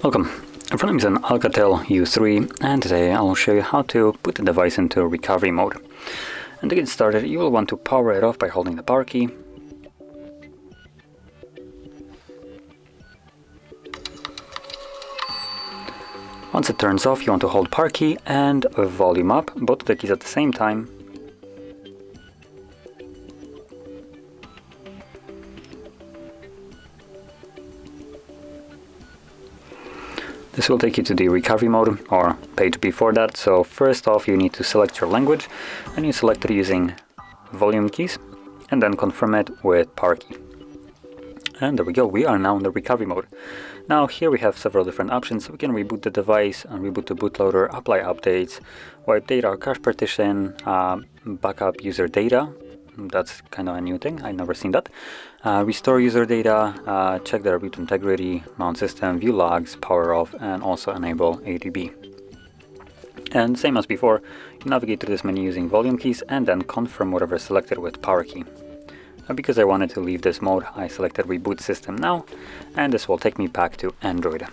Welcome. In front of me is an ALCATEL U3, and today I will show you how to put the device into recovery mode. And to get started, you will want to power it off by holding the power key. Once it turns off, you want to hold power key and volume up, both of the keys at the same time. This will take you to the recovery mode or page before that. So first off, you need to select your language, and you select it using volume keys and then confirm it with power key. And there we go, we are now in the recovery mode. Now here we have several different options. We can reboot the device and reboot the bootloader, apply updates, wipe data or cache partition, backup user data. That's kind of a new thing, I've never seen that. Restore user data, check their boot integrity, mount system, view logs, power off, and also enable ADB. And same as before, you navigate through this menu using volume keys and then confirm whatever is selected with power key. Now, because I wanted to leave this mode, I selected reboot system now, and this will take me back to Android.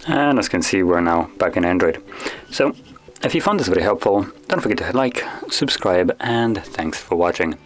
And as you can see, we're now back in Android. So, if you found this video helpful, don't forget to hit like, subscribe, and thanks for watching.